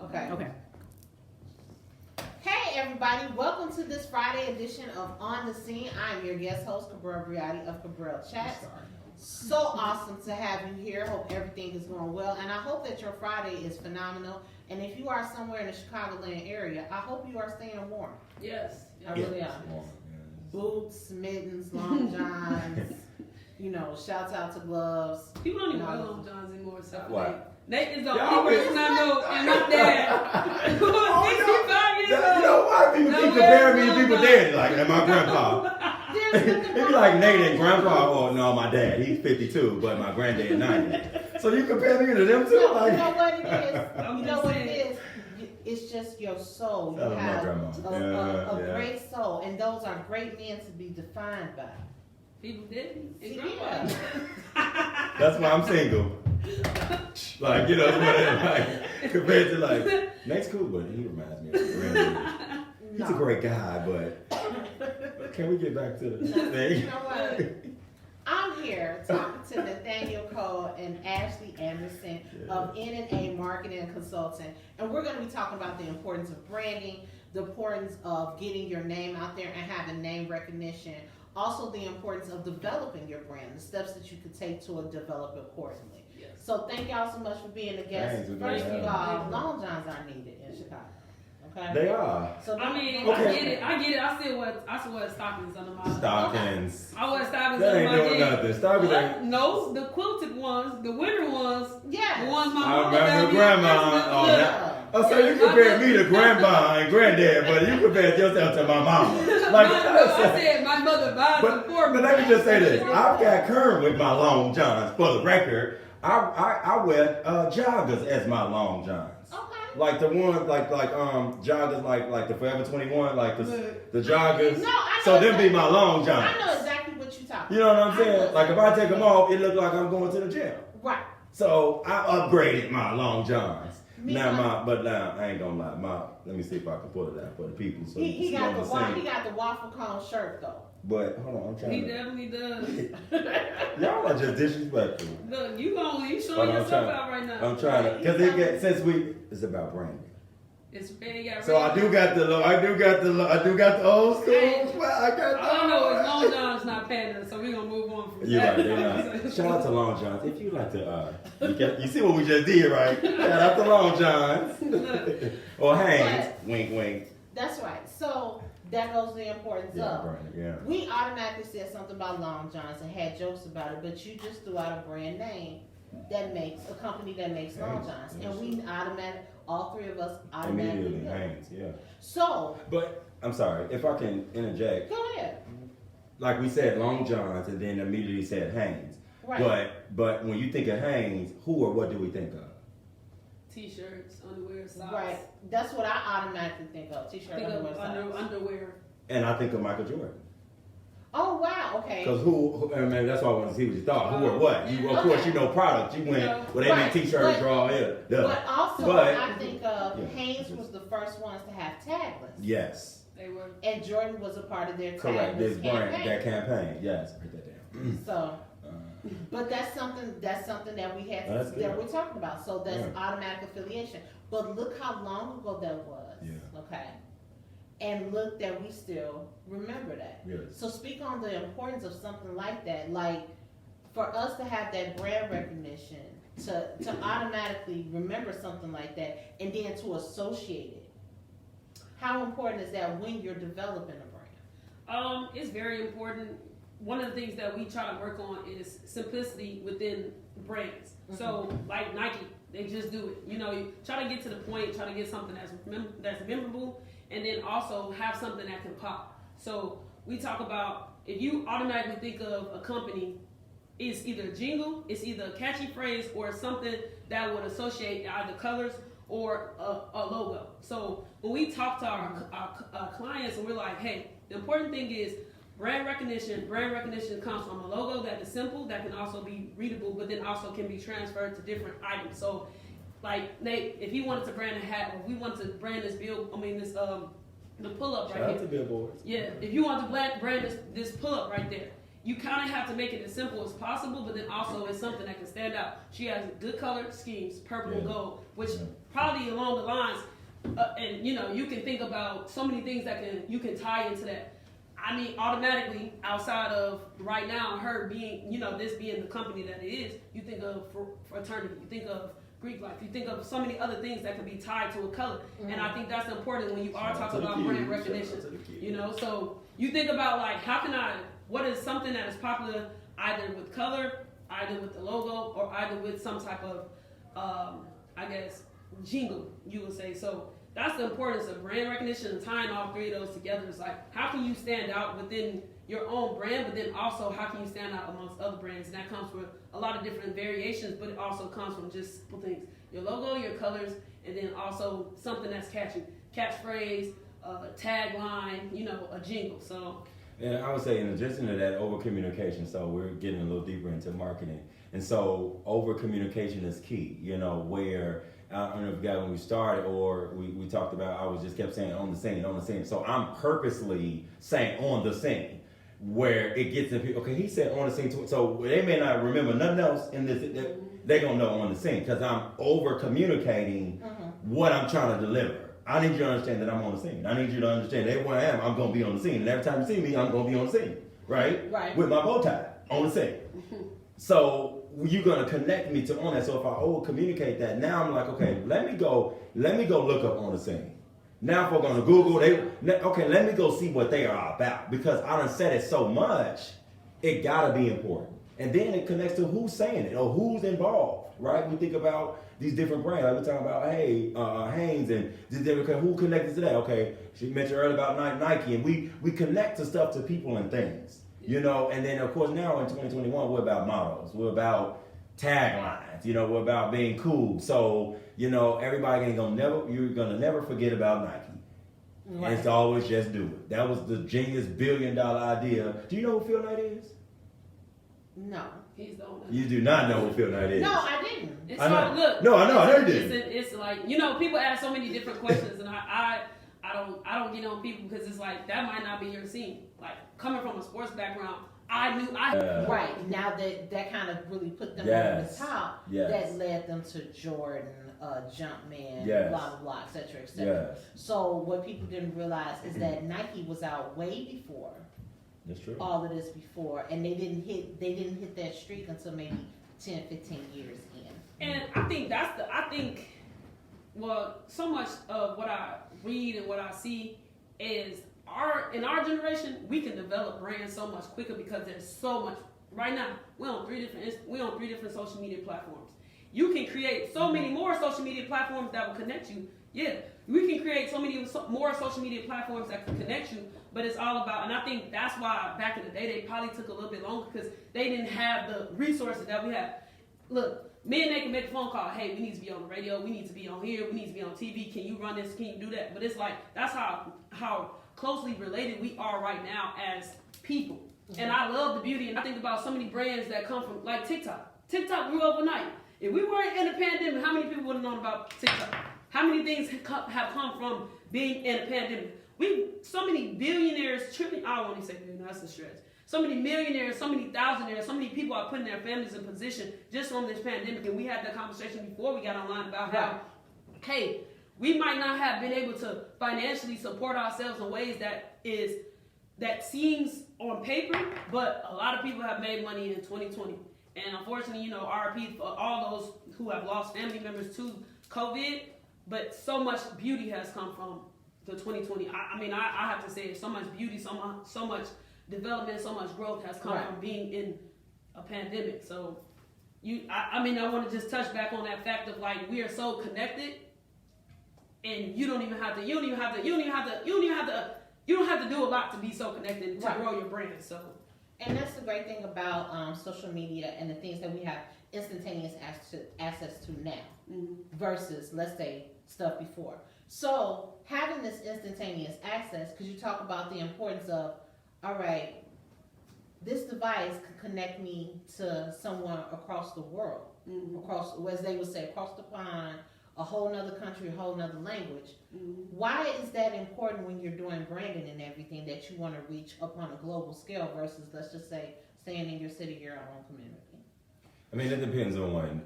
Okay. Hey everybody, welcome to this Friday edition of On the Scene. I'm your guest host, Cabryl Breotti of Cabryl Chats. So awesome to have you here. Hope everything is going well, and I hope that your Friday is phenomenal. And if you are somewhere in the Chicagoland area, I hope you are staying warm. Yes. I really am. Boots, mittens, long johns. Shouts out to gloves. People don't even wear long johns anymore. Except what? Nate is the only person I know, and my dad, who is 65 years old. You know why people keep comparing me to people dead, like and my grandpa. It'd be like Nate and grandpa, or no, my dad, he's 52, but my granddad 90. So you compare me to them too? No, like, you know what it is? You know what it is? It's just your soul. You have a great soul, and those are great men to be defined by. People didn't. Yeah. That's why I'm single. Like, compared to like, Nate's cool, but he reminds me of a granddad. He's a great guy, but can we get back to the thing? You know what? I'm here talking to Nathanael Cole and Ashlee Anderson of N&A Marketing and Consulting, and we're going to be talking about the importance of branding, the importance of getting your name out there and having name recognition, also the importance of developing your brand, the steps that you could take to develop it accordingly. Yes. So thank y'all so much for being a guest. First of all, long johns are needed in Chicago. Okay? They are. So I mean, okay. I get it. I still wear stockings under my stockings. I wear stockings that under ain't my doing nothing. Stockings ain't. No, the quilted ones, the winter ones. Yeah. The ones my mom remember grandma. So you compare me to grandma and granddad, but you compared yourself to my mama. Like I said my mother buys them for me. But let me just say this: I've got current with my long johns. For the record, I wear joggers as my long johns. Okay. Like the ones like joggers like the Forever 21, like the joggers. No, I know so them be my long johns. I know exactly what you're talking about. You know what I'm saying? Like if I take them off, it look like I'm going to the gym. Right. So I upgraded my long johns. Now I ain't gonna lie. Let me see if I can pull it out for the people. So he got the waffle cone shirt though. But hold on, I'm trying. He definitely does. Y'all are just disrespectful. Look, you showing yourself out right now. I'm trying to, because it's about branding. So I do got the old school. I don't know. It's Long John's not pandering, so we're gonna move on from You're that. right. They're not. Shout out to Long John's. If you like to, you see what we just did, right? Shout out to Long John's. Or Hanes. Wink, wink. That's right. So that goes to the importance of. Branding, we automatically said something about Long John's and had jokes about it, but you just threw out a brand name that makes a company that makes Long John's, and we all three of us automatically immediately Hanes, yeah. So, but I'm sorry if I can interject. Go ahead. Like we said, Long John's, and then immediately said Hanes. Right. But when you think of Hanes, who or what do we think of? T-shirts, underwear, socks. Right. That's what I automatically think of. T-shirt, underwear, socks. Underwear. And I think of Michael Jordan. Oh wow, okay. Because that's why I want to see what you thought. Who or what? Of course, you know product. You went they make T-shirts, draw it. But also, I think Hanes was the first ones to have tagless. Yes. They were. And Jordan was a part of their tagless Correct. This campaign. brand, that campaign. Yes, write that down. So, but that's something that we had that we're talking about. So that's automatic affiliation. But look how long ago that was. Yeah. Okay. And look that we still remember that. Yes. So speak on the importance of something like that. Like for us to have that brand recognition, to automatically remember something like that, and then to associate it. How important is that when you're developing a brand? It's very important. One of the things that we try to work on is simplicity within brands. Mm-hmm. So like Nike, they just do it. You try to get to the point, try to get something that's memorable, and then also have something that can pop. So we talk about, if you automatically think of a company, it's either a jingle, it's either a catchy phrase, or something that would associate either colors or a logo. So when we talk to our clients and we're like, hey, the important thing is brand recognition. Brand recognition comes from a logo that is simple, that can also be readable, but then also can be transferred to different items. So like Nate, if he wanted to brand a hat, or if we want to brand this the pull-up right here. Shout out to billboards. Yeah, if you want to brand this pull-up right there, you kind of have to make it as simple as possible, but then also it's something that can stand out. She has good color schemes, purple and gold, which probably along the lines, and you know, you can think about so many things that you can tie into that. I mean, automatically, outside of right now, her being, you know, this being the company that it is, you think of fraternity, you think of Greek life, you think of so many other things that can be tied to a color. Mm-hmm. And I think that's important when you are talking about brand recognition. You know, so you think about like, what is something that is popular either with color, either with the logo, or either with some type of, I guess, jingle, you would say. So that's the importance of brand recognition and tying all three of those together. It's like, how can you stand out within your own brand, but then also how can you stand out amongst other brands? And that comes with a lot of different variations, but it also comes from just simple things. Your logo, your colors, and then also something that's catchy. Catchphrase, tagline, you know, a jingle. So. And I would say in addition to that, over communication. So we're getting a little deeper into marketing. And so over communication is key, you know, where I don't know if you got when we started or we talked about, I was just kept saying on the scene. So I'm purposely saying on the scene where it gets in people. Okay, he said on the scene too. So they may not remember nothing else in this. They're going to know on the scene because I'm over communicating what I'm trying to deliver. I need you to understand that I'm on the scene. I need you to understand that everywhere I am, I'm going to be on the scene. And every time you see me, I'm going to be on the scene, right? With my bow tie on the scene. So you're going to connect me to on that. So if I over communicate that, now I'm like, okay, let me go look up on the scene. Now if we're going to Google, let me go see what they are about. Because I done said it so much, it got to be important. And then it connects to who's saying it or who's involved, right? We think about these different brands. Like we're talking about, Hanes and this different, who connected to that? Okay, she mentioned earlier about Nike, and we connect to stuff to people and things, you know. And then of course now in 2021, we're about mottos, we're about taglines, you know, we're about being cool. So you know, you're gonna never forget about Nike. Right. And it's always just do it. That was the genius $1 billion idea. Do you know who Phil Knight is? No. He's the owner. You do not know who Phil Knight is. No, I didn't. It's I know. hard, look. No, I know. I never did. It's like, you know, people ask so many different questions, and I don't get on people because it's like that might not be your scene. Like coming from a sports background, right now that kind of really put them over the top. Yes. That led them to Jordan, Jumpman, Yes. blah blah blah, etc. etc. Yes. So what people didn't realize is that Nike was out way before. That's true. All of this before, and they didn't hit that streak until maybe 10, 15 years in. And I think so much of what I read and what I see is in our generation, we can develop brands so much quicker because there's so much. Right now, we're on three different social media platforms. You can create so many more social media platforms that will connect you. Yeah, we can create so many more social media platforms that can connect you, but it's all about, and I think that's why back in the day, they probably took a little bit longer because they didn't have the resources that we have. Look, me and they can make a phone call, hey, we need to be on the radio, we need to be on here, we need to be on TV, can you run this, can you do that? But it's like, that's how closely related we are right now as people. Mm-hmm. And I love the beauty, and I think about so many brands that come from, like TikTok. TikTok grew overnight. If we weren't in a pandemic, how many people would have known about TikTok? How many things have come from being in a pandemic? So many billionaires, I don't want to say billionaires, that's a stretch. So many millionaires, so many thousandaires, so many people are putting their families in position just from this pandemic. And we had that conversation before we got online about how, hey, we might not have been able to financially support ourselves in ways that seems on paper, but a lot of people have made money in 2020. And unfortunately, you know, RIP for all those who have lost family members to COVID, but so much beauty has come from the 2020. I mean, I have to say so much beauty, so much development, so much growth has come from being in a pandemic. So I want to just touch back on that fact of like, we are so connected and you don't have to do a lot to be so connected to grow your brand. So. And that's the great thing about social media and the things that we have instantaneous access to now versus, let's say, stuff before. So having this instantaneous access, because you talk about the importance of, all right, this device can connect me to someone across the world, across, as they would say, across the pond, a whole nother country, a whole nother language. Why is that important when you're doing branding and everything that you want to reach up on a global scale versus, let's just say, staying in your city, your own community? I mean, it depends on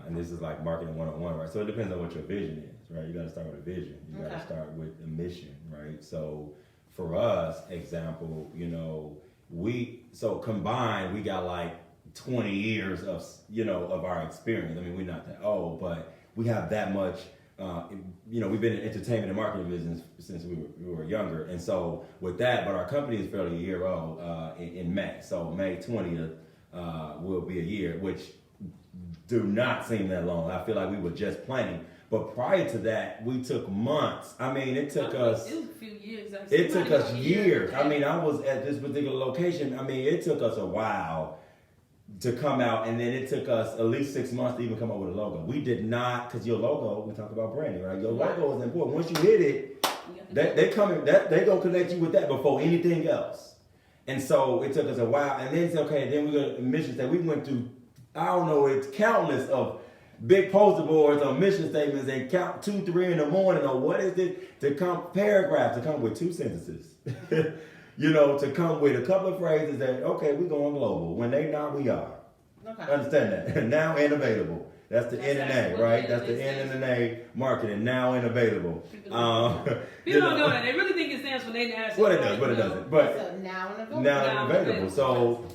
and this is like marketing 101, right? So it depends on what your vision is, right? You got to start with a vision. You got to start with a mission, right? So for us, example, you know, so combined, we got like 20 years of, you know, of our experience. I mean, we're not that old, but we have that much, you know, we've been in entertainment and marketing business since we were younger. And so with that, but our company is fairly a year old in May. So May 20th will be a year, which do not seem that long. I feel like we were just planning. But prior to that, we took months. I mean, it took us. It was a few years. Actually. It took us years. I mean, I was at this particular location. I mean, it took us a while to come out, and then it took us at least 6 months to even come up with a logo. We did not, because your logo, we talk about branding, right? Your logo is important. Once you hit it, they gonna connect you with that before anything else. And so it took us a while, and then it's okay. Then we got missions that we went through. I don't know, it's countless of big poster boards or mission statements and count 2, 3 in the morning or what is it to come paragraphs to come with 2 sentences, you know, to come with a couple of phrases that okay, we're going global. When they not, we are. Okay. Understand that? Now and available. That's the N and A, right? That's the N and A marketing. Now and available. People don't know that. They really think it stands for Nathan Ashlee. Well, it does, but it doesn't. But so now and available. Now and available. So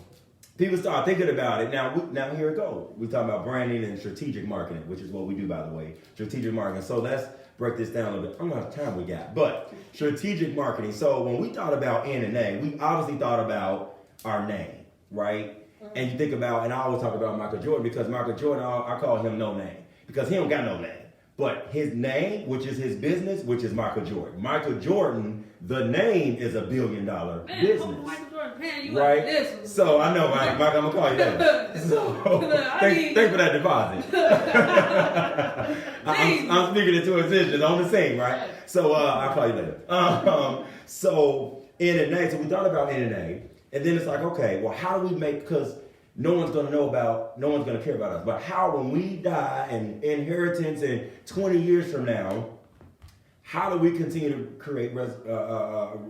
people start thinking about it. Now here it goes. We talk about branding and strategic marketing, which is what we do, by the way. Strategic marketing. So let's break this down a little bit. I don't know how much time we got, but strategic marketing. So when we thought about N and A, we obviously thought about our name, right? Mm-hmm. And you think about, and I always talk about Michael Jordan because Michael Jordan, I call him no name because he don't got no name. But his name, which is his business, which is Michael Jordan. Michael Jordan, the name is $1 billion business. Michael Jordan, man, you right? This. So I know, Mike, I'm gonna call you that. So thanks for that deposit. I'm speaking into existence on the scene, right? So I'll call you later. So N and A. So we thought about N and A, and then it's like, okay, well, how do we make? Because no one's gonna care about us. But how, when we die and inheritance in 20 years from now, how do we continue to create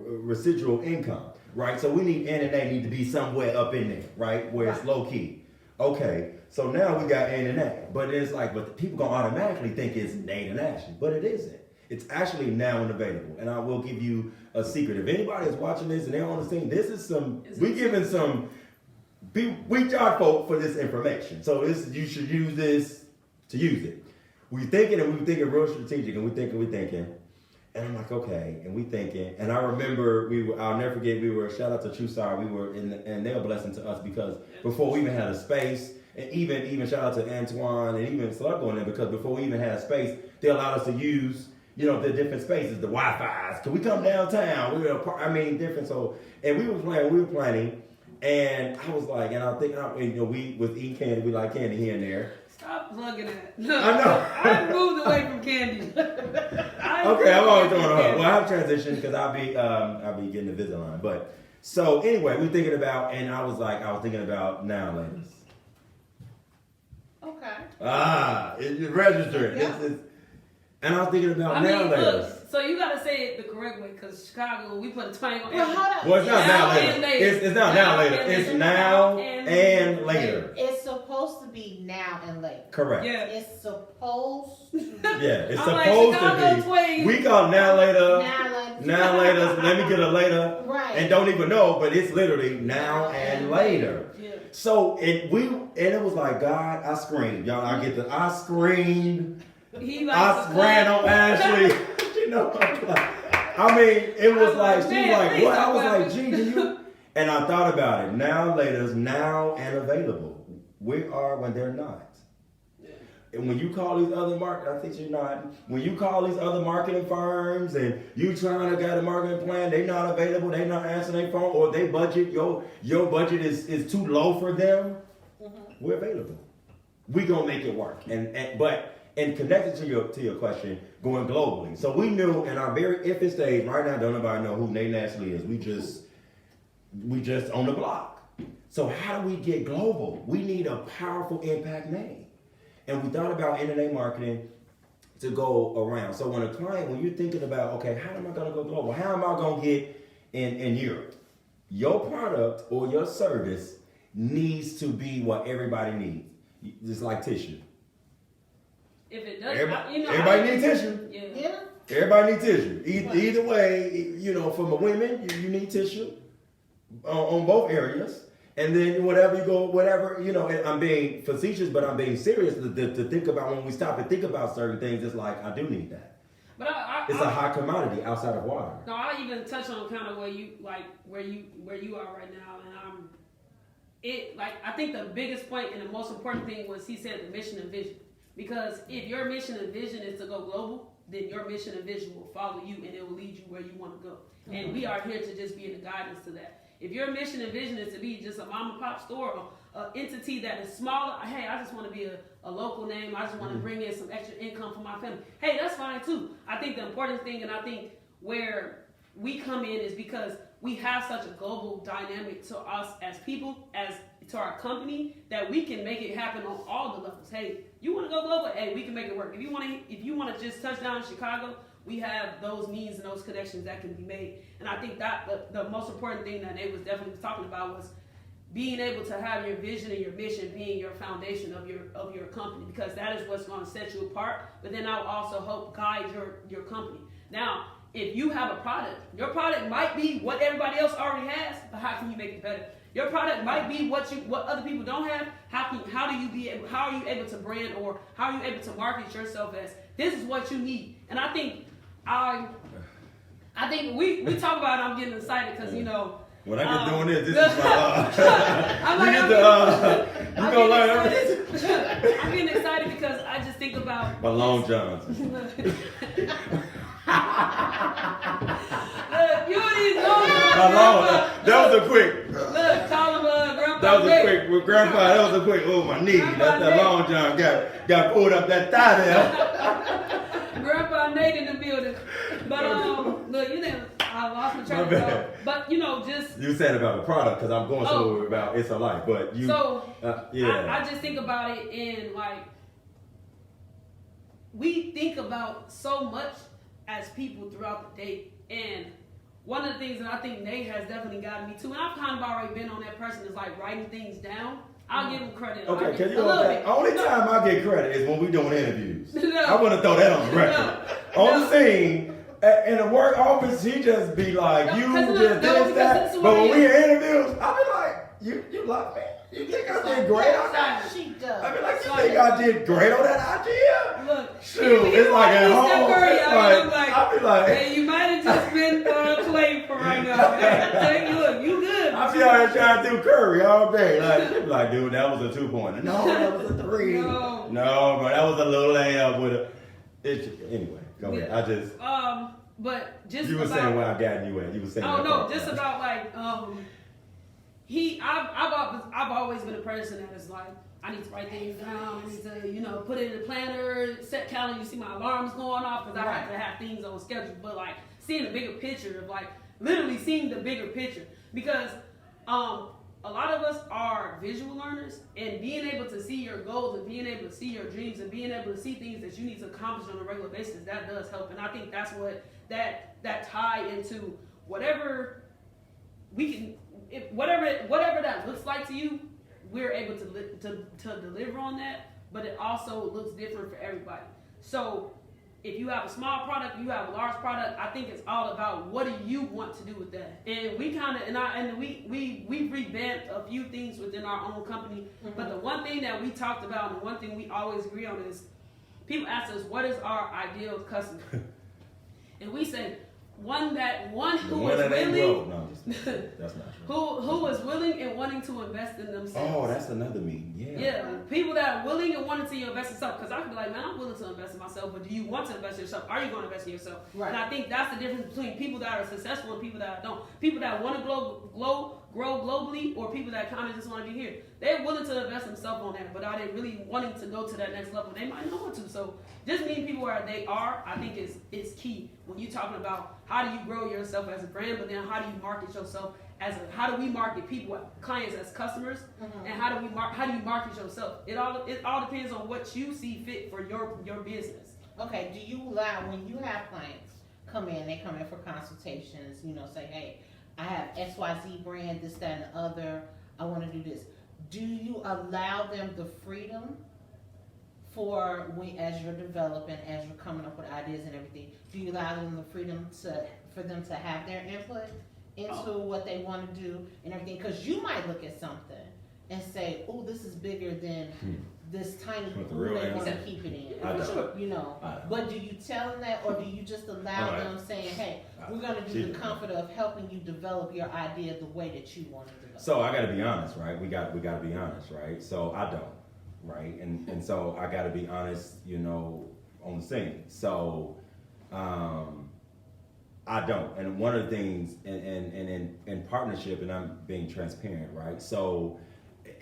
residual income, right? So we need N and A need to be somewhere up in there, right? Where it's low key. Okay, so now we got N and A, but it's like, but people gonna automatically think it's Nathan Ashlee, but it isn't. It's actually now and available. And I will give you a secret. If anybody is watching this and they're on the scene, this is we giving some. We charge folk for this information, so you should use this to use it. We're thinking real strategic, and we're thinking, and I'm like, okay, and we thinking, and I remember I'll never forget, shout out to True Star, we were and they're a blessing to us because before we even had a space, and even shout out to Antoine and even Slug on there, because before we even had a space, they allowed us to use, you know, the different spaces, the Wi-Fi's. Could we come downtown? Different. So, and we were planning. And I was like, and I think, you know, we with eating candy, we like candy here and there. Stop plugging that. No, I know. I moved away from candy. Okay, I'm always throwing her. Well, I've transitioned because I'll be getting the Invisalign. But so anyway, we're thinking about, and I was thinking about now laters. Okay. It's registered. Yeah. And I was thinking about now laters. So you gotta say it the correct way, because Chicago, we put a twang on it. Well, hold on. Well, it's not now later. It's not now later. It's now and later. It's supposed to be now and later. Correct. Yeah. It's supposed to be. Yeah, it's supposed to be. Twang. We call now later. Now later. So let me get a later. Right. And don't even know, but it's literally now and later. Yeah. So it was like, God, I screamed. Y'all, I screamed. I ran on Ashlee. You know, I mean, it was like, she was like, what? I was like, gee, can you? And I thought about it. Now, laters, now and available. We are when they're not. And when you call these other when you call these other marketing firms and you trying to get a marketing plan, they not available, they not answering their phone, or they budget, your budget is too low for them, we're available. We gonna make it work. And connected to your question, going globally. So we knew in our very infant stage, right now, don't nobody know who Nathan Ashlee is. We just on the block. So how do we get global? We need a powerful impact name. And we thought about N&A marketing to go around. So when you're thinking about, okay, how am I gonna go global? How am I gonna get in Europe? your product or your service needs to be what everybody needs. Just like tissue. If it does, everybody needs tissue. Yeah. Everybody needs tissue. Either way, for the women, you need tissue on both areas. And then whatever, and I'm being facetious, but I'm being serious to think about when we stop and think about certain things. It's like, I do need that. But it's a high commodity outside of water. No, I even touch on kind of where you are right now, and I think the biggest point and the most important thing was he said the mission and vision. Because if your mission and vision is to go global, then your mission and vision will follow you and it will lead you where you want to go. Mm-hmm. And we are here to just be in the guidance to that. If your mission and vision is to be just a mom and pop store or an entity that is smaller, hey, I just want to be a local name. I just want to bring in some extra income for my family. Hey, that's fine too. I think the important thing, and I think where we come in is because we have such a global dynamic to us as people, as to our company, that we can make it happen on all the levels. Hey, you want to go global? Hey, we can make it work. If you want to just touch down in Chicago, we have those means and those connections that can be made. And I think that the most important thing that Nate was definitely talking about was being able to have your vision and your mission being your foundation of your company, because that is what's going to set you apart. But then I will also help guide your company. Now, if you have a product, your product might be what everybody else already has, but how can you make it better? Your product might be what other people don't have. How are you able to brand, or how are you able to market yourself as this is what you need? And I think we talk about it, I'm getting excited because when I get doing this is my I'm getting excited because I just think about my Long Johns. Look, you these long Johns. That was a quick. Look, call him Grandpa. That was a quick. With Grandpa, that was a quick. Oh, my knee. That's that Long John got pulled up that thigh there. Grandpa Nate in the building. But look, I lost my track of thought. But just you said about the product because I'm going so about it's a life. But you. So yeah. I just think about it in we think about so much as people throughout the day, and one of the things that I think Nate has definitely gotten me to, and I've kind of already been on that person, is writing things down. I'll give him credit. Okay, can you only time I get credit is when we doing interviews. I want to throw that on the record. On the scene, in the work office, he just be like, you just this, that. But when we in interviews, I be like, you love me. You think I did great on that? She does. I mean, you think I did great on that idea? Look, shoot, it's like at home. I be like, hey, you might have just been clay for right now. Hey, look, you good. I be out here trying to do Curry all day. Like, dude, that was a 2-pointer. No, that was a 3. No, bro, that was a little layup with a. Anyway, go ahead. I just. But just. You were saying where I got you at. You were saying. Oh no, just about I've always been a person that is like, I need to write things down. I need to, put it in a planner, set calendar. You see my alarms going off because I have to have things on schedule. But seeing the bigger picture of literally seeing the bigger picture, because a lot of us are visual learners, and being able to see your goals and being able to see your dreams and being able to see things that you need to accomplish on a regular basis, that does help. And I think that's what that tie into whatever we can. Whatever that looks like to you, we're able to deliver on that, but it also looks different for everybody. So if you have a small product, you have a large product, I think it's all about what do you want to do with that. And we we revamped a few things within our own company, but the one thing that we talked about and the one thing we always agree on is people ask us, what is our ideal customer? And we say, one who is willing. No, that's not true. Who is willing and wanting to invest in themselves. Oh, that's another meaning. Yeah, people that are willing and wanting to invest in themselves. Because I can be like, man, I'm willing to invest in myself, but do you want to invest in yourself? Are you going to invest in yourself? Right. And I think that's the difference between people that are successful and people that don't. People that want to grow globally, or people that kind of just want to be here. They're willing to invest themselves on that, but are they really wanting to go to that next level? They might not want to. So just meeting people where they are, I think is key when you're talking about how do you grow yourself as a brand, but then how do you market yourself how do we market people, clients as customers, and how do you market yourself? It all depends on what you see fit for your business. Okay, do you allow, when you have clients come in for consultations, say, hey, I have XYZ brand, this, that, and the other. I want to do this. Do you allow them the freedom for when, as you're developing, as you're coming up with ideas and everything? Do you allow them the freedom for them to have their input into what they want to do and everything? Because you might look at something and say, "Oh, this is bigger than this tiny blue they want to keep it in." I don't. You know, but do you tell them that, or do you just allow them saying, "Hey, we're going to do the comfort of helping you develop your idea the way that you want to develop"? So I got to be honest, right? We got to be honest, right? So I don't, right? And so I got to be honest, you know, on the scene. So I don't. And one of the things, in partnership, and I'm being transparent, right? So.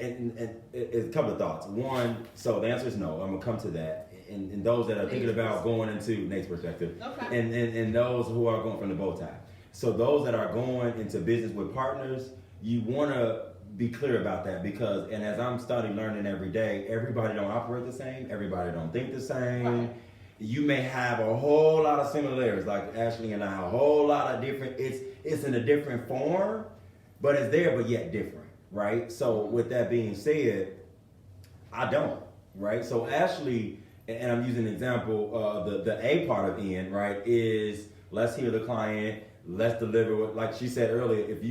And a couple of thoughts. One, so the answer is no. I'm gonna come to that. And those that are thinking about going into Nate's perspective, okay. and those who are going from the bow tie. So those that are going into business with partners, you want to be clear about that because, and as I'm starting learning every day, everybody don't operate the same. Everybody don't think the same. Right. You may have a whole lot of similarities, like Ashlee and I, a whole lot of different. It's in a different form, but it's there, but yet different. Right. So with that being said, I don't. Right. So Ashlee, and I'm using an example, the A part of N, right, is let's hear the client, let's deliver. Like she said earlier, if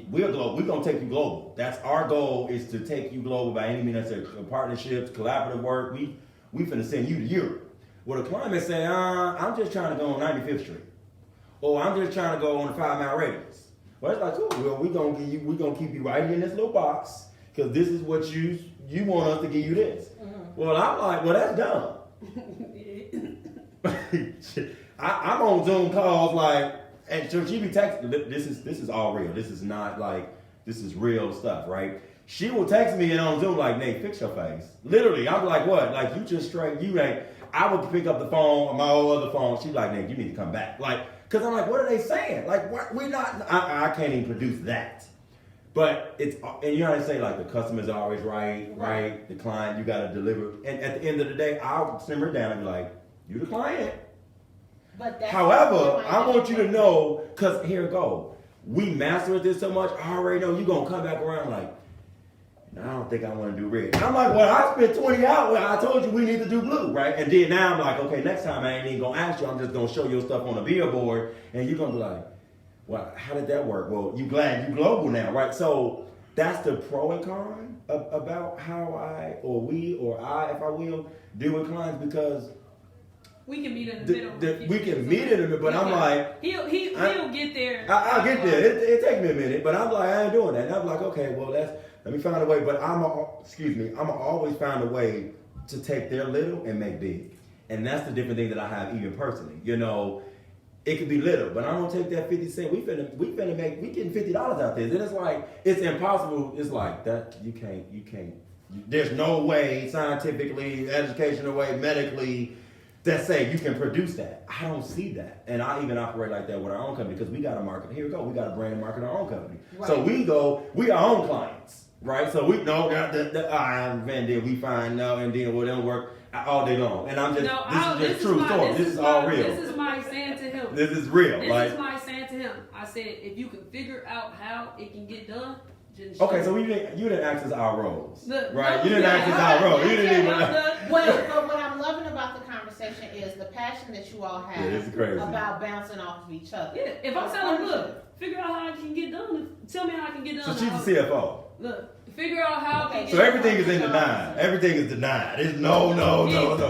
we're global, we're gonna take you global. That's our goal, is to take you global by any means necessary. Partnerships, collaborative work. We finna send you to Europe. Well, the client may say, I'm just trying to go on 95th Street, or I'm just trying to go on a 5-mile radius. Well, it's like, cool. Well, we're gonna keep you right here in this little box because this is what you want us to give you this. Mm-hmm. Well, I'm like, well, that's dumb. I'm on Zoom calls like, and so she be texting. This is all real. This is not like, this is real stuff, right? She will text me and on Zoom like, Nate, fix your face. Literally, I'm like, what? Like you just straight. You ain't. I would pick up the phone on my old other phone. She's like, Nate, you need to come back. Like. Because I'm like, what are they saying? Like, what, we're not, I can't even produce that. But it's, and you know how they say, like, the customer's always right? The client, you got to deliver. And at the end of the day, I'll simmer down and be like, you the client. But that's however, I want you to know, because here it go. We mastered this so much, I already know you're going to come back around like, I don't think I want to do red. And I'm like, well, I spent 20 hours. Well, I told you we need to do blue, right? And then now I'm like, okay, next time I ain't even going to ask you. I'm just going to show your stuff on a billboard. And you're going to be like, well, how did that work? Well, you glad you global now, right? So that's the pro and con about how I, or we, or I, if I will, deal with clients because we can meet in the middle. We can meet in the middle, but I'm like... He'll get there. I'll get there. It takes me a minute, but I'm like, I ain't doing that. And I'm like, okay, well, let me find a way. But I'm always find a way to take their little and make big. And that's the different thing that I have even personally. You know, it could be little, but I'm going to take that 50 cents. We getting $50 out there. And it's like, it's impossible. It's like, that you can't. There's no way, scientifically, educational way, medically, that say you can produce that. I don't see that. And I even operate like that with our own company because we got to market. Here we go. We got to brand and market our own company. Right. So we our own clients, right? So we know and then we find no, and then it don't work all day long. And I'm just, this is just true story. This is all real. This is my saying to him. This is real. This is my saying to him. I said, if you can figure out how it can get done, okay, so you didn't access our roles, right? No, you didn't access our roles. You didn't even. But what I'm loving about the conversation is the passion that you all have about bouncing off of each other. Yeah, if I'm telling him, look, figure out how I can get done. Tell me how I can get done. So she's the CFO. Look, figure out how I can get done. So everything is in denial. Everything is denied. It's no.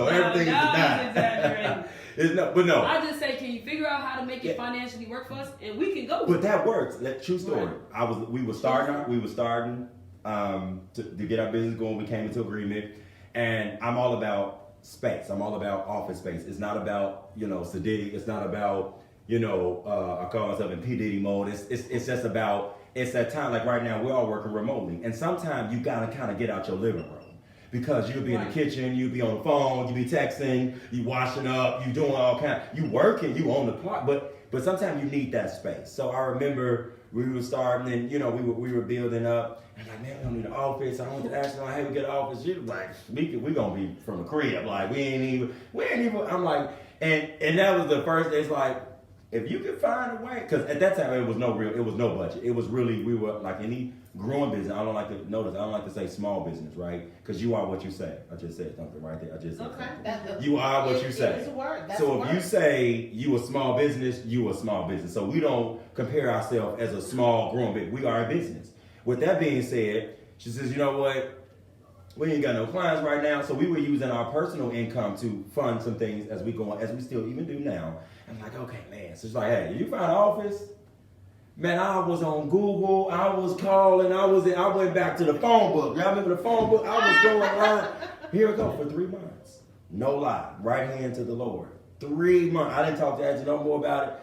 Everything is denied. But no. I just say, can you figure out how to make it financially work for us, and we can go. But that works. That true story. Right. We were starting to get our business going. We came into agreement, and I'm all about space. I'm all about office space. It's not about Sadiddy. It's not about I call myself in P Diddy mode. It's just about it's that time. Like right now, we're all working remotely, and sometimes you gotta kind of get out your living room. Because you'll be in the kitchen, you'll be on the phone, you'll be texting, you washing up, you doing all kinds, you working, you on the clock, but sometimes you need that space. So I remember we were starting and we were building up and like, man, we don't need an office. I went to Ashlee, like, hey, we get an office. She was like, we gonna be from the crib. Like we ain't even I'm like, and that was the first, it's like, if you could find a way, because at that time it was no budget. It was really, we were like any growing business. I don't like to say small business, right? Because you are what you say. I just said something right there. I just said something. You are what you say. It is a word. That's so a if word. you say you a small business, you a small business. So we don't compare ourselves as a small growing business. We are a business. With that being said, she says, you know what? We ain't got no clients right now, so we were using our personal income to fund some things as we still even do now. I'm like, okay, man. So it's like, hey, you find an office? Man, I was on Google. I was calling. I went back to the phone book. Y'all remember the phone book? I was going online. Here we go for 3 months. No lie. Right hand to the Lord. 3 months. I didn't talk to Ashlee no more about it.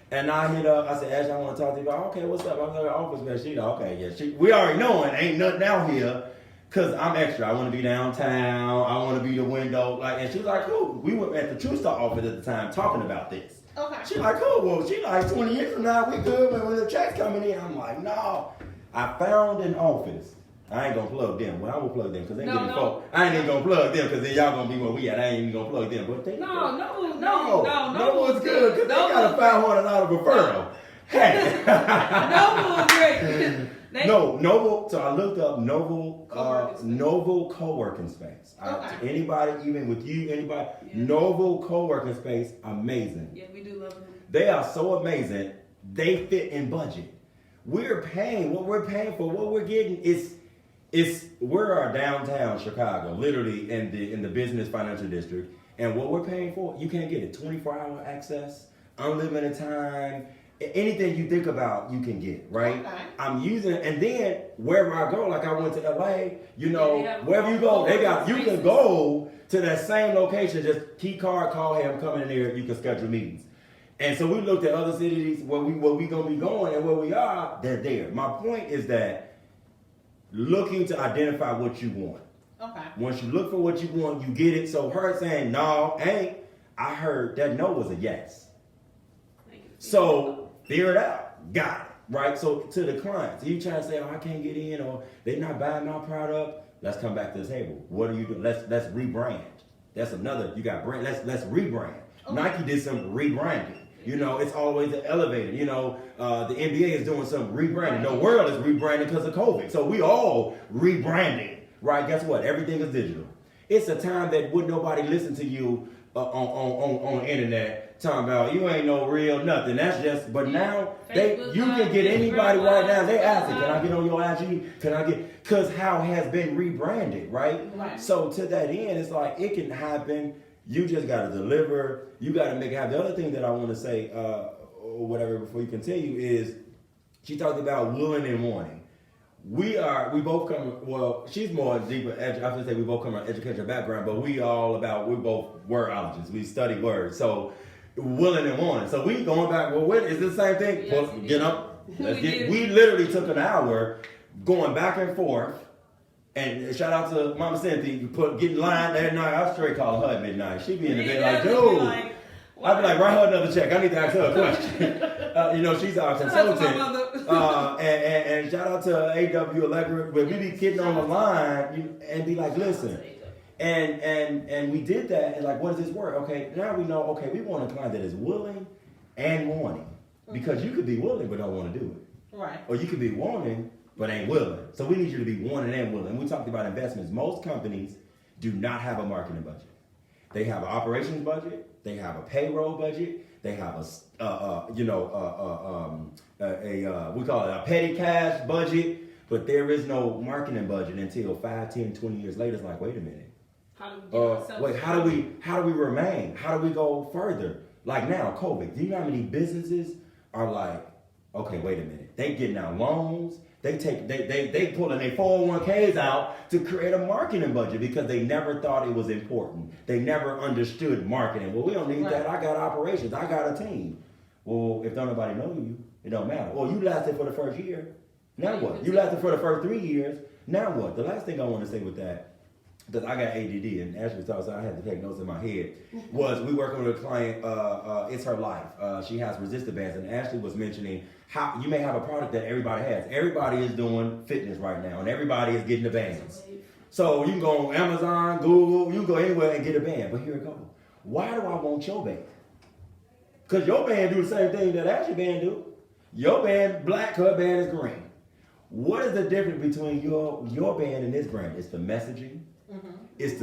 And I hit up. I said, Ashlee, I want to talk to you about. Okay, what's up? I'm in the office, man. She like, okay, yeah. We already knowing ain't nothing out here. Cause I'm extra. I want to be downtown. I want to be the window. And she's like, cool. We were at the True Star office at the time talking about this. Okay. She's like, cool. Well, she like 20 years from now, we good when the check's coming in. I'm like, no. I found an office. I ain't gonna plug them. Well, I will plug them because they getting folk. I ain't even gonna plug them because then y'all gonna be where we at. I ain't even gonna plug them. But they no one's good because they got a $500 referral. Hey. No one's great. Noble. So I looked up Noble co-working space. Okay. Anybody, even with you, anybody, Noble co-working space, amazing. Yeah, we do love them. They are so amazing. They fit in budget. We're paying what we're paying for. What we're getting is we're downtown Chicago, literally in the business financial district, and what we're paying for, you can't get it. 24-hour access, unlimited time. Anything you think about, you can get, right? Okay. I'm using it, and then wherever I go, like I went to LA, wherever you go, you can go to that same location, just Keycard, call him, come in there, you can schedule meetings. And so we looked at other cities where we gonna be going and where we are, they're there. My point is that looking to identify what you want. Okay. Once you look for what you want, you get it. So her saying no, ain't, I heard that no was a yes. So figure it out. Got it. Right? So to the clients, you trying to say, oh, I can't get in, or they're not buying my product, let's come back to the table. What are you doing? Let's rebrand. That's another, you got brand, let's rebrand. Okay. Nike did some rebranding. It's always an elevator. The NBA is doing some rebranding. The world is rebranding because of COVID. So we all rebranding, right? Guess what? Everything is digital. It's a time that would nobody listen to you on the internet talking about you ain't no real nothing. That's just, but now you can get anybody right now. They asking, can I get on your IG? Can I get, because how has been rebranded, right? So to that end, it's like it can happen. You just got to deliver. You got to make it happen. The other thing that I want to say, or whatever, before you continue, is she talked about willing and wanting. We both come, well, she's more deeper, I should say we both come from an educational background, but we both wordologists. We study words. So willing and wanting. So we going back, well, is this the same thing? Yes, Get up. We literally took an hour going back and forth. And shout out to Mama Cynthia, getting line that night. I straight calling her at midnight. She be in the bed like, dude. I'd be like, write her another check. I need to ask her a question. She's our consultant. And shout out to A.W. Allegra. But we be getting on the line and be like, listen. And we did that. And like, what does this work? Okay, now we know, we want a client that is willing and wanting. Because you could be willing but don't want to do it. Right. Or you could be wanting but ain't willing. So we need you to be wanting and willing. We talked about investments. Most companies do not have a marketing budget. They have an operations budget. They have a payroll budget. They have we call it a petty cash budget. But there is no marketing budget until 5, 10, 20 years later. It's like, wait a minute. How do we remain? How do we go further? Like now, COVID. Do you know how many businesses are like, okay, wait a minute. They getting out loans. They pulling their 401ks out to create a marketing budget because they never thought it was important. They never understood marketing. Well, we don't need that. I got operations. I got a team. Well, if don't nobody know you, it don't matter. Well, you lasted for the first year. Now what? You lasted for the first 3 years. Now what? The last thing I want to say with that, because I got ADD and Ashlee talks, so I had to take notes in my head, was we working with a client, it's her life. She has resistor bands, and Ashlee was mentioning how you may have a product that everybody has. Everybody is doing fitness right now, and everybody is getting the bands. So you can go on Amazon, Google, you can go anywhere and get a band. But here it goes. Why do I want your band? Because your band do the same thing that Ashlee band do. Your band black, her band is green. What is the difference between your band and this brand? It's the messaging. Mm-hmm. It's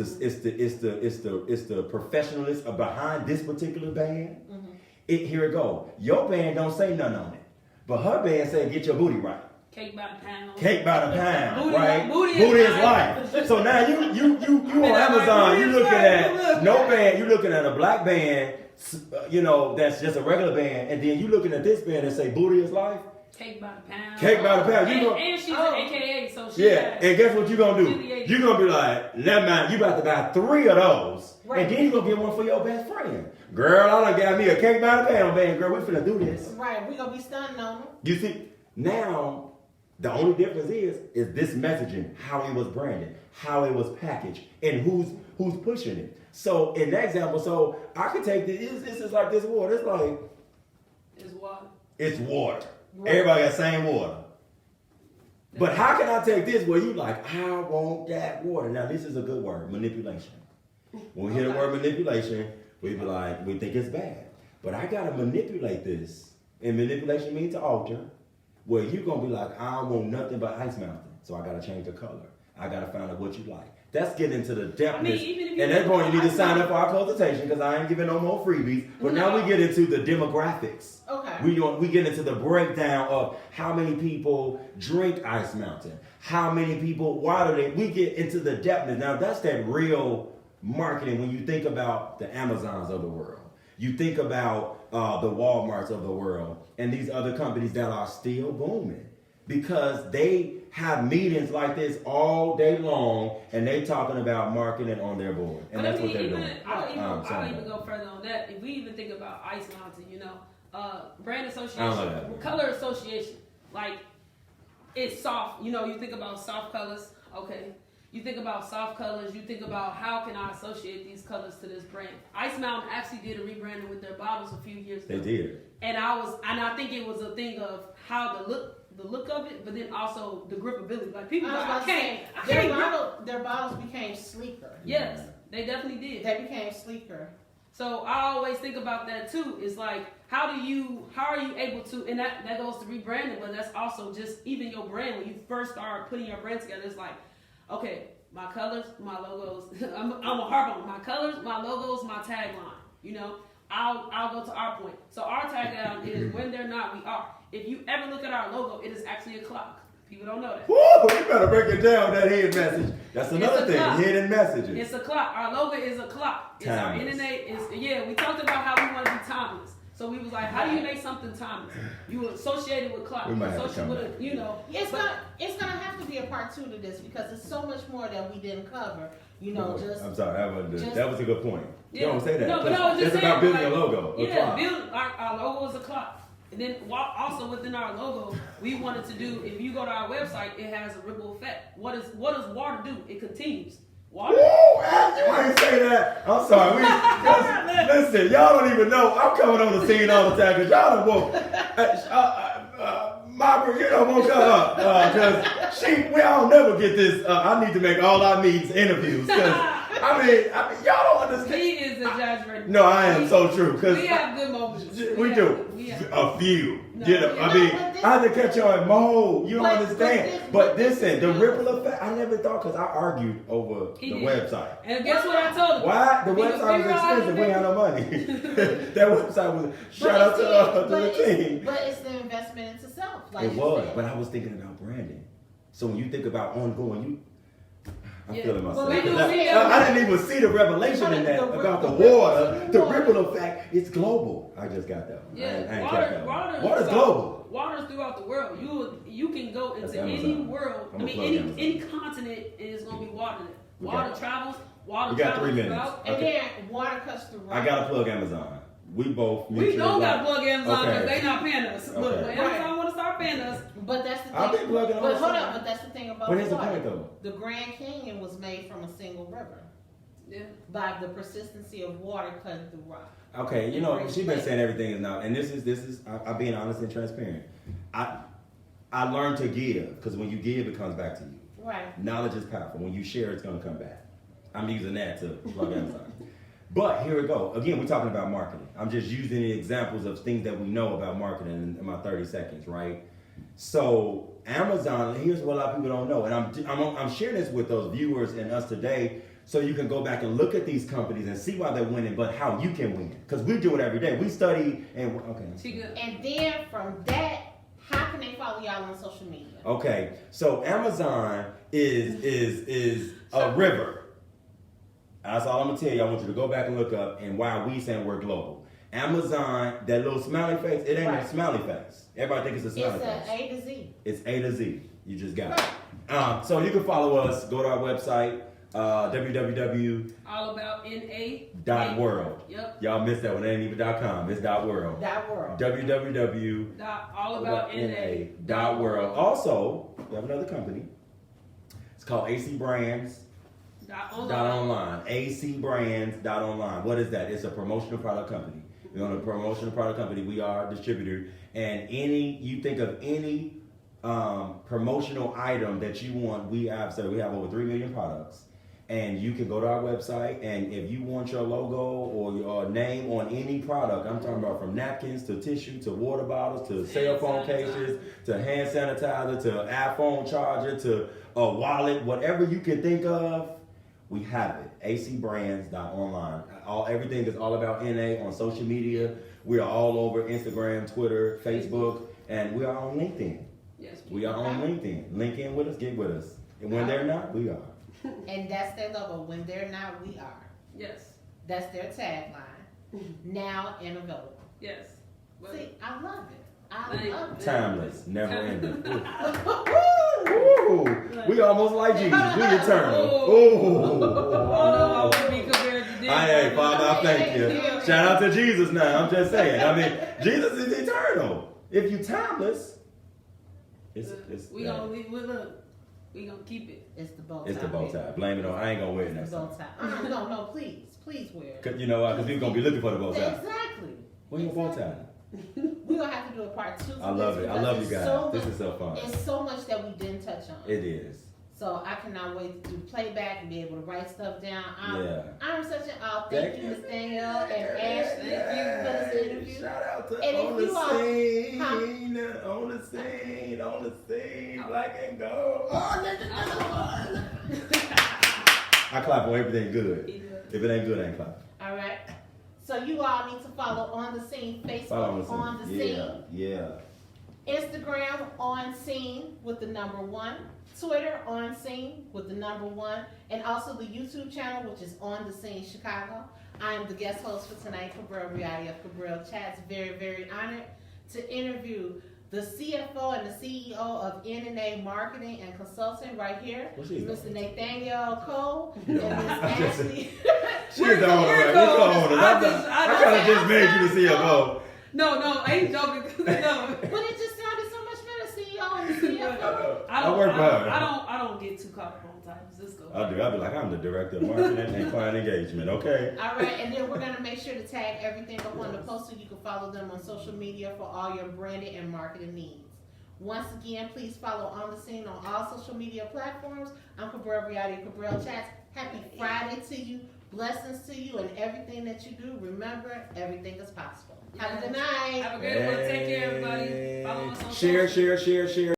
the professionalism behind this particular band. Mm-hmm. Here it go. Your band don't say nothing on it, but her band say get your booty right. Cake by the pound. Cake by the pound, booty, right? Booty is life. So now you on Amazon. You looking at no band. You looking at a black band. That's just a regular band, and then you looking at this band and say booty is life. Cake by the pound. Cake by the pound. And she's an AKA, so she and guess what you gonna do? You gonna be like, never mind. You about to buy 3 of those, right. And then you gonna get one for your best friend. Girl, I done got me a cake by the pound, band. Girl, we finna do this. Right, we gonna be stunning on them. You see, now the only difference is this messaging, how it was branded, how it was packaged, and who's pushing it. So in that example, so I could take this. This is like this water. It's like it's water. It's water. Right. Everybody got the same water. But how can I take this where you like, I want that water? Now this is a good word, manipulation. When we hear the word manipulation, we be like, we think it's bad. But I gotta manipulate this. And manipulation means to alter. Where you gonna be like, I don't want nothing but Ice Mountain. So I gotta change the color. I gotta find out what you like. That's getting into the depthness. And that's point you need to sign up for our consultation because I ain't giving no more freebies. But now we get into the demographics. Okay. We get into the breakdown of how many people drink Ice Mountain. How many people, why do they, we get into the depthness. Now that's that real marketing when you think about the Amazons of the world. You think about the Walmarts of the world and these other companies that are still booming. Because they have meetings like this all day long, and they talking about marketing on their board, and that's what they're doing. I'll even go further on that. If we even think about Ice Mountain, brand association, color association, like it's soft. You think about soft colors. Okay, you think about soft colors. You think about how can I associate these colors to this brand. Ice Mountain actually did a rebranding with their bottles a few years ago. They did, and I think it was a thing of how the look of it, but then also the gripability. Like people, their bottles became sleeker. Yes, they definitely did. They became sleeker. So I always think about that too. It's like how are you able to, and that goes to rebranding, but that's also just even your brand. When you first start putting your brand together, it's like, okay, my colors, my logos. I'm a harp on my colors, my logos, my tagline. I'll go to our point. So our tagline is when they're not, we are. If you ever look at our logo, it is actually a clock. People don't know that. Woo! You better break it down, that hidden message. That's another thing, clock. Hidden messages. It's a clock. Our logo is a clock. It's timeless. Our internet. We talked about how we want to be timeless. So we was like, how do you make something timeless? You associate it with clock. We might have to come back. It's gonna have to be a part 2 to this because there's so much more that we didn't cover. I'm sorry, that was a good point. Yeah. You don't say that. No, but I was just it's saying, about building a logo. Our logo is a clock. And then also within our logo, we wanted to do, if you go to our website, it has a ripple effect. What does water do? It continues. Water. Woo! You ain't say that. I'm sorry. Listen, y'all don't even know. I'm coming on the scene all the time because y'all done woke. Woke her up. Because we all never get this. I need to make all our meetings interviews. Because I mean, y'all don't understand. He is exaggerating. No, I am so true. We have good moments. We do. A few. I had to catch y'all in mode. You don't understand. But listen, the ripple effect, I never thought because I argued over the website. And guess what I told him? Why? The website was expensive. We ain't had no money. That website was, shout out to the team. But it's the investment into self. It was, but I was thinking about branding. So when you think about ongoing, I'm feeling myself. I didn't even see the revelation in that about the water. The ripple effect. It's global. I just got that one. Yeah, water's global. Water's throughout the world. You can go into any world. Any continent, and it's gonna be water. Water travels. Water we got travels 3 minutes. throughout. And then water cuts through. I gotta plug Amazon. We don't gotta plug Amazon because they not paying us. Okay. Look, when Amazon want to start paying us. But that's the thing. I've been plugging But hold up, but that's the thing about what is the water. point though? The Grand Canyon was made from a single river. Yeah. By the persistency of water cutting through rock. Okay, she's been saying everything is not, and this is I'm being honest and transparent. I learned to give because when you give, it comes back to you. Right. Knowledge is powerful. When you share, it's gonna come back. I'm using that to plug Amazon. But here we go. Again, we're talking about marketing. I'm just using the examples of things that we know about marketing in my 30 seconds, right? So Amazon, here's what a lot of people don't know, and I'm sharing this with those viewers and us today, so you can go back and look at these companies and see why they're winning, but how you can win. Because we do it every day. We study and okay. And then from that, how can they follow y'all on social media? Okay, so Amazon is a river. That's all I'm gonna tell you. I want you to go back and look up and why we saying we're global. Amazon, that little smiley face, it ain't a smiley face. Everybody thinks it's a smiley face. It's A to Z. It's A to Z. You just got it. So you can follow us. Go to our website, allaboutna.world. Yep. Y'all missed that one. It ain't even .com. It's .world. www.allaboutna.world. Also, we have another company. It's called AC Brands. .online. acbrands.online. What is that? It's a promotional product company. We're on a promotional product company. We are a distributor. And you think of any promotional item that you want, we have over 3 million products. And you can go to our website, and if you want your logo or your name on any product, I'm talking about from napkins to tissue to water bottles to cell phone cases to hand sanitizer to iPhone charger to a wallet, whatever you can think of, we have it. acbrands.online. Everything is all about NA on social media. We are all over Instagram, Twitter, Facebook, and we are on LinkedIn. Yes, we are on LinkedIn. Link in with us, get with us. And when they're not, we are. And that's their logo. When they're not, we are. Yes. That's their tagline. Now and available. Yes. See, I love it. I love it. Timeless, never ending. Ooh. We almost like Jesus. We eternal. Oh, hey, Father, I thank you. Shout out to Jesus now. I'm just saying. I mean, Jesus is eternal. If you timeless, we gonna keep it. It's the bow tie. It's the bow tie. Blame it on. I ain't gonna wear it next time. No, please wear it. You know why? Because we're gonna be looking for the bow tie. Exactly. Where's your bow tie? We're gonna have to do a part 2. I love it. I love you guys. This is so fun. It's so much that we didn't touch on. It is. So I cannot wait to do playback and be able to write stuff down. I'm such an thank you, Nathanael and Ashlee, for this interview. Shout out to and on the scene, black and gold. I clap on everything good. If it ain't good, I ain't clap. All right. So you all need to follow On The Scene, Facebook On The Scene. Yeah. Instagram On Scene with the number 1. Twitter On Scene with the number 1. And also the YouTube channel, which is On The Scene Chicago. I am the guest host for tonight, Breotti of Cabryl Chats. Very, very honored to interview the CFO and the CEO of NNA Marketing and Consulting right here, Mr. Nathanael Cole and Ms. Ashlee. She's the owner, right? You're the owner. I kind of just made you the CFO. No, I ain't joking. But it just sounded so much better, CEO and the CFO. I work hard. I don't get too caught up on titles. Let's go. I do. I'll be like, I'm the director of marketing and client engagement. Okay. All right, and then we're gonna make sure to tag everything up on the post so you can follow them on social media for all your branding and marketing needs. Once again, please follow On The Scene on all social media platforms. I'm Breotti of Cabryl Chats. Happy Friday to you. Blessings to you and everything that you do. Remember, everything is possible. Have a good night. Have a good one. Take care, everybody. Follow us on share.